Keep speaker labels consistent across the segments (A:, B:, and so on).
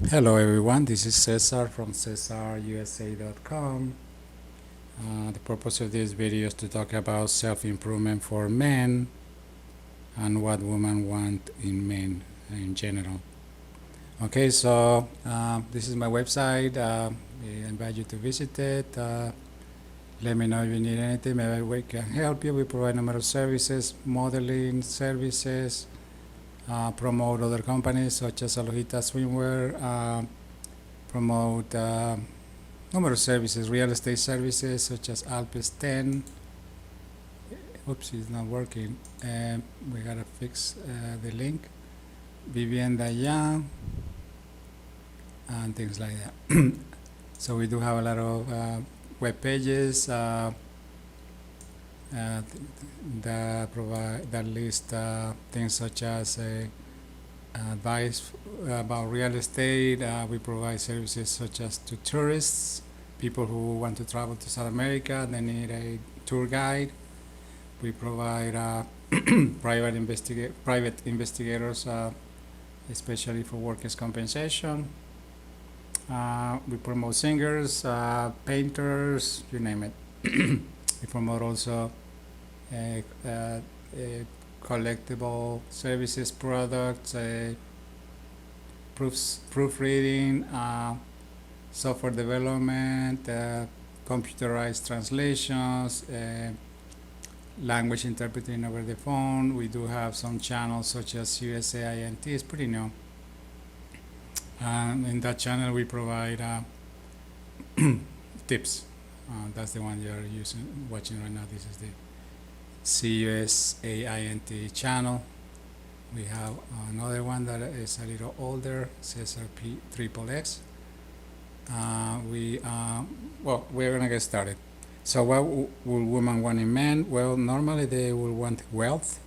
A: Hello everyone, this is Cesar from CesarUSA.com. The purpose of this video is to talk about self-improvement for men and what women want in men in general. Okay, so this is my website. I invite you to visit it. Let me know if you need anything. Maybe we can help you. We provide a number of services, modeling services, promote other companies such as Alohita Swimwear, promote number of services, real estate services such as Alpes 10. Oops, it's not working. We gotta fix the link. Vivienda Ya and things like that. So we do have a lot of web pages that list things such as advice about real estate. We provide services such as to tourists, people who want to travel to South America. They need a tour guide. We provide private investigators, especially for workers' compensation. We promote singers, painters, you name it. We promote also collectible services, products, proofreading, software development, computerized translations, language interpreting over the phone. We do have some channels such as USAINT. It's pretty new. In that channel, we provide tips. That's the one you're watching right now. This is the CUSAINT channel. We have another one that is a little older, Cesar P Triple X. We're gonna get started. So what will women want in men? Well, normally they will want wealth.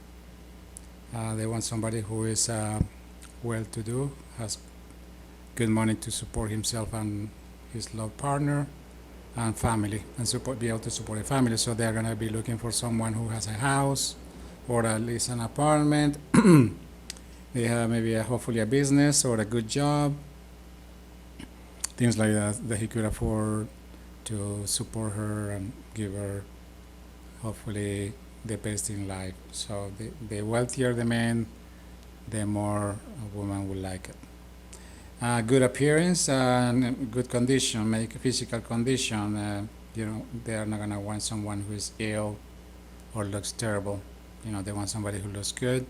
A: They want somebody who is well-to-do, has good money to support himself and his love partner, and family, and be able to support a family. So they're gonna be looking for someone who has a house or at least an apartment. They have maybe hopefully a business or a good job, things like that he could afford to support her and give her hopefully the best in life. So the wealthier the man, the more a woman will like it. Good appearance and good condition, make physical condition. They are not gonna want someone who is ill or looks terrible. They want somebody who looks good,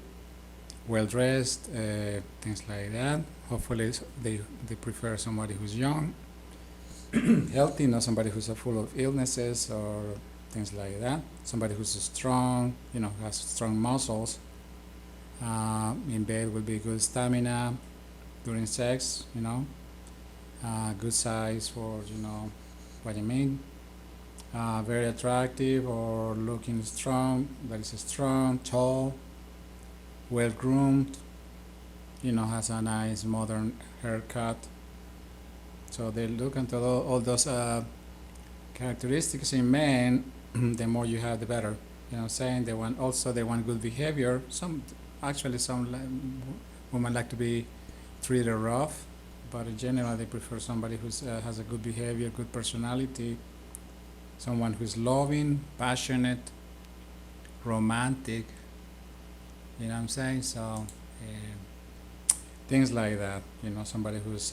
A: well dressed, things like that. Hopefully, they prefer somebody who's young, healthy, not somebody who's full of illnesses or things like that. Somebody who's strong, has strong muscles. In bed will be good stamina during sex, good size for, what you mean. Very attractive or looking strong, that is strong, tall, well groomed, has a nice modern haircut. So they look into all those characteristics in men. The more you have, the better. Saying they want good behavior. Some women like to be treated rough, but in general they prefer somebody who has a good behavior, good personality, someone who's loving, passionate, romantic. You know what I'm saying? So things like that. Somebody who's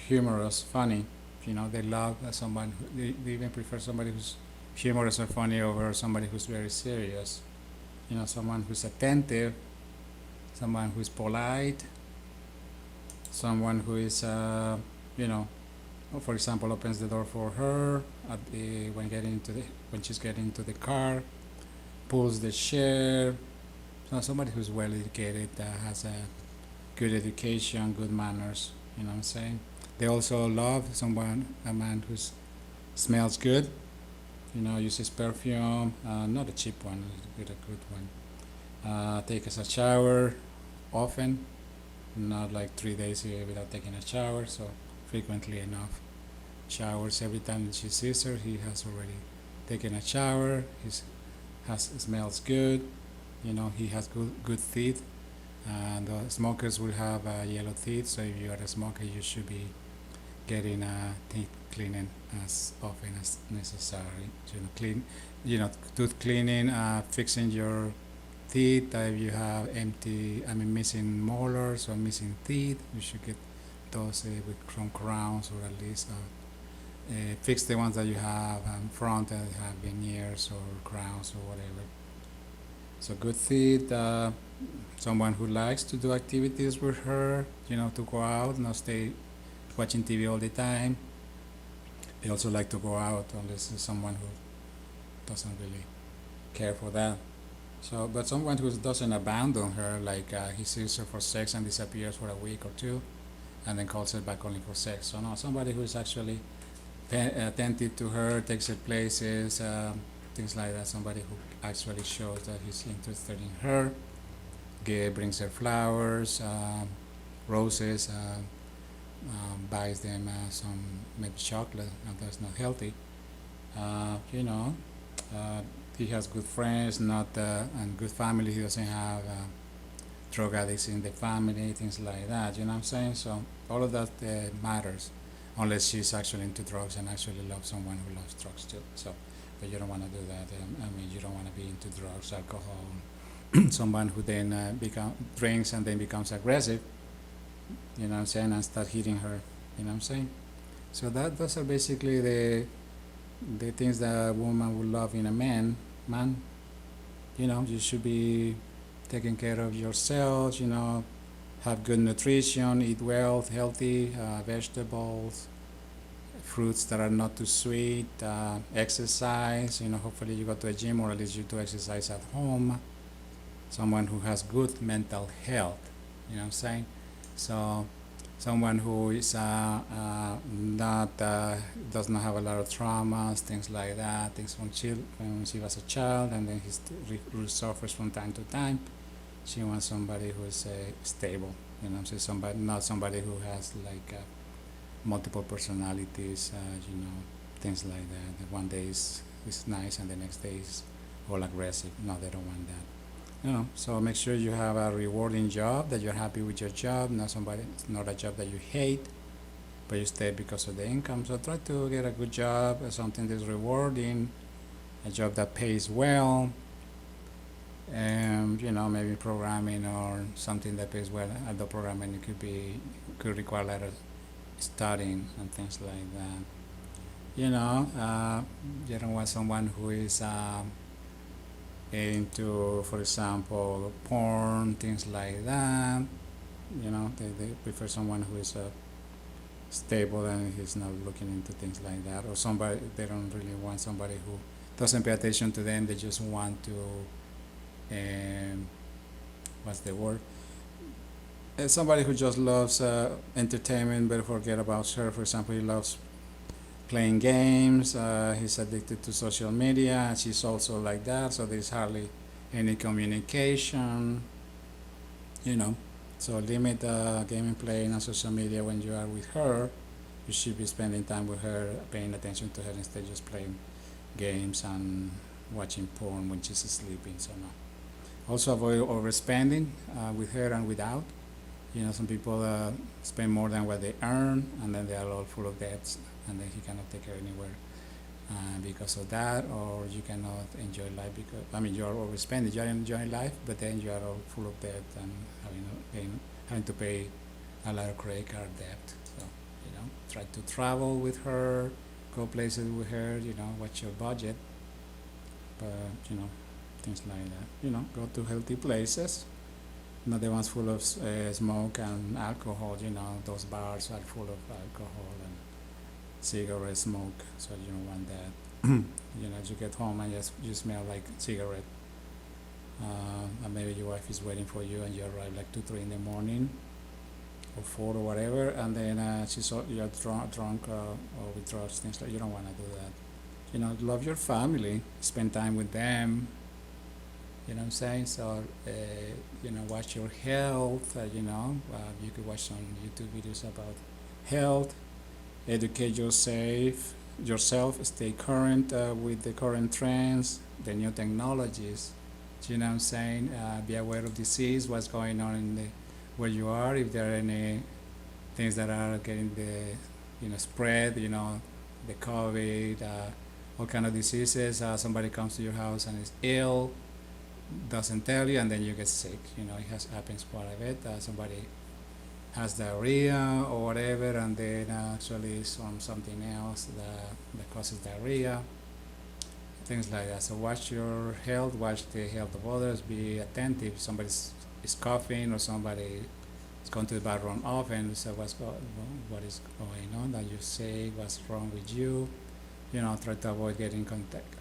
A: humorous, funny. They love someone. They even prefer somebody who's humorous or funny over somebody who's very serious. Someone who's attentive, someone who's polite, someone who is, for example, opens the door for her when she's getting into the car, pulls the chair. So somebody who's well educated, has a good education, good manners. You know what I'm saying? They also love a man who smells good. Uses perfume, not a cheap one, a good one. Takes a shower often, not like 3 days without taking a shower, so frequently enough. Showers every time she sees her, he has already taken a shower. Smells good. He has good teeth. And the smokers will have yellow teeth, so if you are a smoker, you should be getting teeth cleaning as often as necessary. Clean, tooth cleaning, fixing your teeth. If you have missing molars or missing teeth, you should get those with some crowns, or at least fix the ones that you have front that have veneers or crowns or whatever. So good teeth. Someone who likes to do activities with her, to go out, not stay watching TV all the time. They also like to go out unless it's someone who doesn't really care for that. So, but someone who doesn't abandon her, like he sees her for sex and disappears for a week or two, and then calls her back only for sex. So no, somebody who is actually attentive to her, takes her places, things like that. Somebody who actually shows that he's interested in her, brings her flowers, roses, buys them some maybe chocolate, and that's not healthy. Uh, you know, uh, he has good friends, not and good family. He doesn't have drug addicts in the family, things like that. You know what I'm saying? So all of that matters, unless she's actually into drugs and actually loves someone who loves drugs too. So, but you don't want to do that. You don't want to be into drugs, alcohol. Someone who then drinks and then becomes aggressive. You know what I'm saying? And start hitting her. You know what I'm saying? So those are basically the things that a woman would love in a man. Man, you should be taking care of yourself. Have good nutrition, eat well, healthy vegetables, fruits that are not too sweet, exercise. Hopefully you go to a gym, or at least you do exercise at home. Someone who has good mental health. You know what I'm saying? So someone who is not does not have a lot of traumas, things like that, things when she was a child, and then he suffers from time to time. She wants somebody who is stable. So not somebody who has like multiple personalities. Things like that. That one day is nice, and the next day is all aggressive. No, they don't want that. So make sure you have a rewarding job, that you're happy with your job, not a job that you hate, but you stay because of the income. So try to get a good job, something that's rewarding, a job that pays well, and maybe programming or something that pays well. Although programming could require a lot of studying and things like that. You don't want someone who is into, for example, porn, things like that. They prefer someone who is stable and he's not looking into things like that. Or they don't really want somebody who doesn't pay attention to them. They just want to, what's the word? Somebody who just loves entertainment but forget about her. For example, he loves playing games. He's addicted to social media, and she's also like that. So there's hardly any communication. So limit gaming, playing on social media when you are with her. You should be spending time with her, paying attention to her, instead of just playing games and watching porn when she's sleeping. So no. Also avoid overspending with her and without. Some people spend more than what they earn, and then they are all full of debts, and then he cannot take her anywhere because of that, or you cannot enjoy life because you are overspending. You are enjoying life, but then you are all full of debt and having to pay a lot of credit card debt. So try to travel with her, go places with her. Watch your budget, but things like that. Go to healthy places. Not the ones full of smoke and alcohol. Those bars are full of alcohol and cigarette smoke, so you don't want that. You get home and you smell like cigarette. And maybe your wife is waiting for you, and you arrive like 2, 3 in the morning, or 4 or whatever, and then you're drunk or with drugs, things like. You don't want to do that. Love your family, spend time with them. You know what I'm saying? So, watch your health. You could watch some YouTube videos about health. Educate yourself. Stay current with the current trends, the new technologies. You know what I'm saying? Be aware of disease, what's going on in the where you are, if there are any things that are getting the spread, the COVID, all kind of diseases. Somebody comes to your house and is ill, doesn't tell you, and then you get sick. It happens quite a bit. Somebody has diarrhea or whatever, and then actually it's from something else that causes diarrhea, things like that. So watch your health, watch the health of others, be attentive. If somebody is coughing or somebody is going to the bathroom often, so what is going on that you say, what's wrong with you, try to avoid getting contact,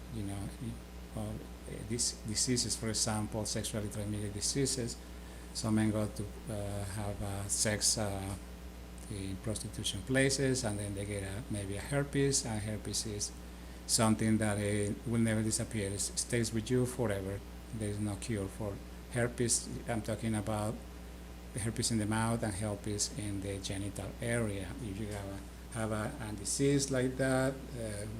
A: these diseases, for example, sexually transmitted diseases. Some men go to have sex in prostitution places, and then they get maybe a herpes, and herpes is something that will never disappear. It stays with you forever. There is no cure for herpes. I'm talking about herpes in the mouth and herpes in the genital area. If you have a disease like that,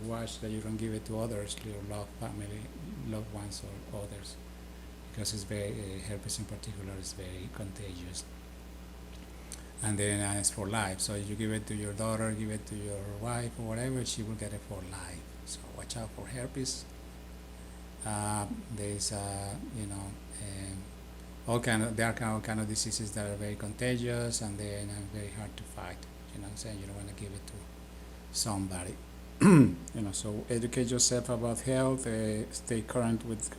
A: watch that you don't give it to others, your family, loved ones, or others, because it's very herpes in particular is very contagious. And then it's for life. So if you give it to your daughter, give it to your wife or whatever, she will get it for life. So watch out for herpes. There's there are all kind of diseases that are very contagious, and they're very hard to fight. You know what I'm saying? You don't want to give it to somebody. So educate yourself about health. Stay current with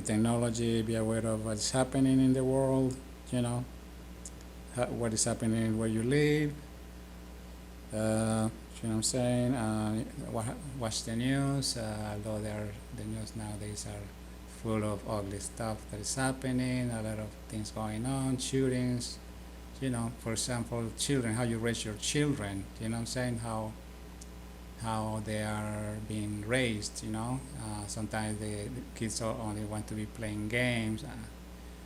A: technology. Be aware of what's happening in the world. What is happening where you live. You know what I'm saying? Watch the news. Although the news nowadays are full of ugly stuff that is happening, a lot of things going on, shootings. For example, children, how you raise your children. You know what I'm saying? How they are being raised. Sometimes the kids only want to be playing games.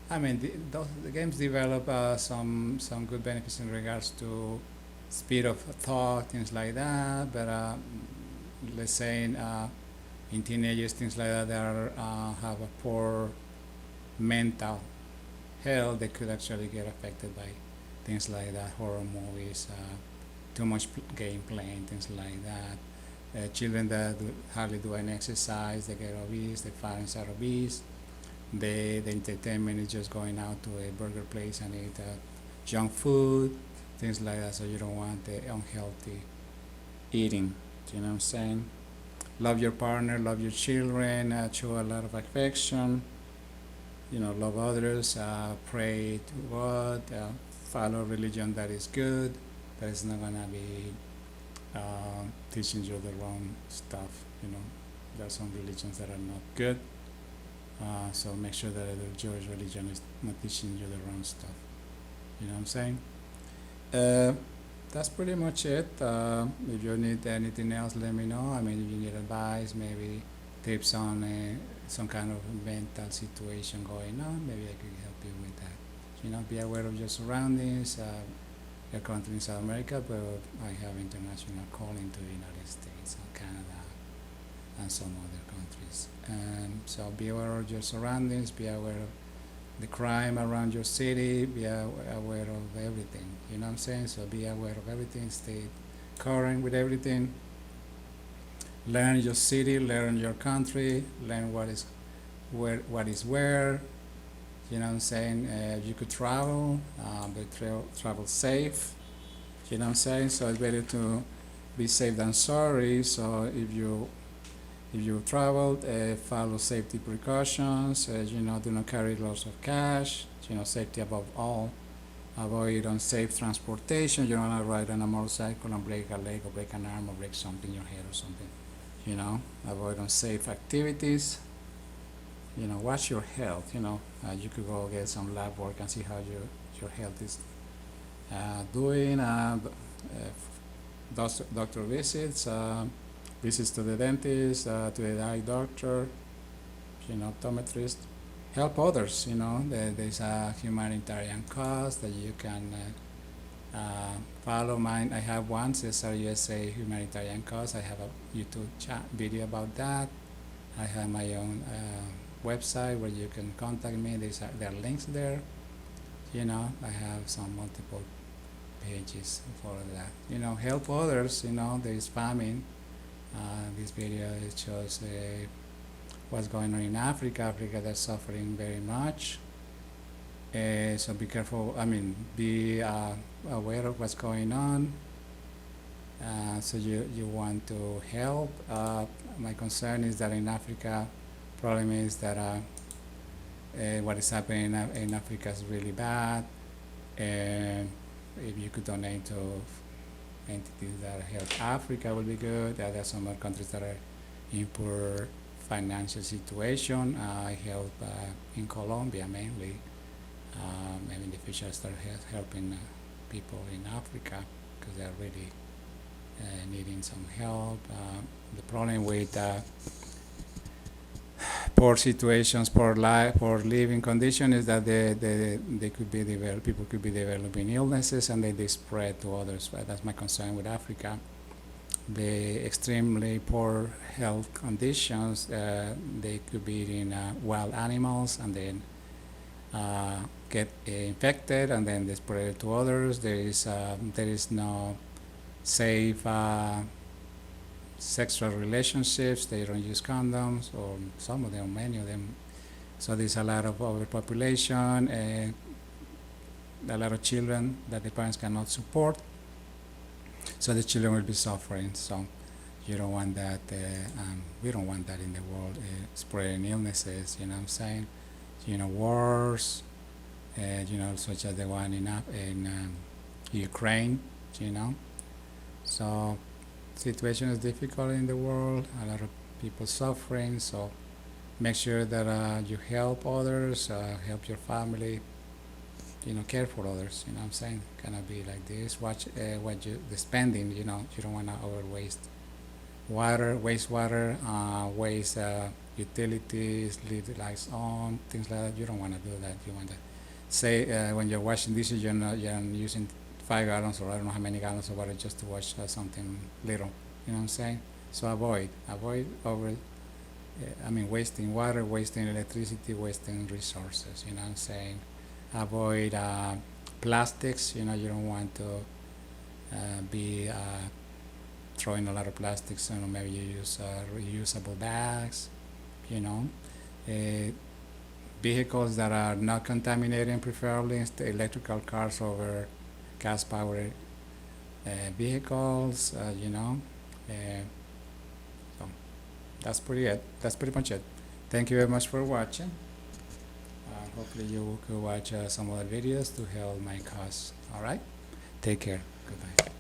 A: The games develop some good benefits in regards to speed of thought, things like that. But let's say in teenagers, things like that, have a poor mental health. They could actually get affected by things like that, horror movies, too much game playing, things like that. Children that hardly do any exercise, they get obese, their parents are obese. The entertainment is just going out to a burger place and eat junk food, things like that. So you don't want the unhealthy eating. You know what I'm saying? Love your partner, love your children, show a lot of affection. Love others, pray to God, follow religion that is good, that is not gonna be teaching you the wrong stuff. There are some religions that are not good. So make sure that the Jewish religion is not teaching you the wrong stuff. You know what I'm saying? That's pretty much it. If you need anything else, let me know. If you need advice, maybe tips on some kind of mental situation going on, maybe I can help you with that. Be aware of your surroundings. Your country in South America, but I have international calling to the United States and Canada and some other countries. And so be aware of your surroundings, be aware of the crime around your city, be aware of everything. You know what I'm saying? So be aware of everything, stay current with everything. Learn your city, learn your country, learn what is where. You know what I'm saying? You could travel, but travel safe. You know what I'm saying? So it's better to be safe than sorry. So if you traveled, follow safety precautions. Do not carry lots of cash. Safety above all. Avoid unsafe transportation. You don't want to ride on a motorcycle and break a leg or break an arm or break something in your head or something. Avoid unsafe activities. Watch your health. You could go get some lab work and see how your health is doing. Doctor visits. Visits to the dentist, to the eye doctor, optometrist. Help others, there's a humanitarian cause that you can follow. Mine, I have one, Cesar USA Humanitarian Cause. I have a YouTube video about that. I have my own website where you can contact me. There are links there. I have some multiple pages for that. Help others. There is famine. This video it shows what's going on in Africa. Africa that's suffering very much. So be careful. Be aware of what's going on. So you want to help. My concern is that in Africa, problem is that what is happening in Africa is really bad. And if you could donate to entities that help Africa would be good. There are some other countries that are in poor financial situation. I help in Colombia mainly. Maybe in the future I start helping people in Africa because they're really needing some help. The problem with poor situations, poor living condition is that they could be people could be developing illnesses and they spread to others. That's my concern with Africa. The extremely poor health conditions, they could be eating wild animals and then get infected and then they spread it to others. There is no safe sexual relationships. They don't use condoms, or some of them, many of them. So there's a lot of overpopulation, a lot of children that the parents cannot support. So the children will be suffering. So you don't want that. We don't want that in the world, spreading illnesses. You know what I'm saying? Wars. Such as the one in Ukraine. So situation is difficult in the world, a lot of people suffering, so make sure that you help others, help your family, care for others, what I'm saying, cannot be like this. Watch the spending, you don't want to over waste waste utilities, leave the lights on, things like that. You don't want to do that. You want to say when you're washing dishes, you're using 5 gallons or I don't know how many gallons of water just to wash something little. You know what I'm saying? So avoid wasting water, wasting electricity, wasting resources. You know what I'm saying? Avoid plastics. You don't want to be throwing a lot of plastics. Maybe you use reusable bags. Vehicles that are not contaminating, preferably electrical cars over gas-powered vehicles. So that's pretty much it. Thank you very much for watching. Hopefully you could watch some other videos to help my cause. All right, take care. Goodbye.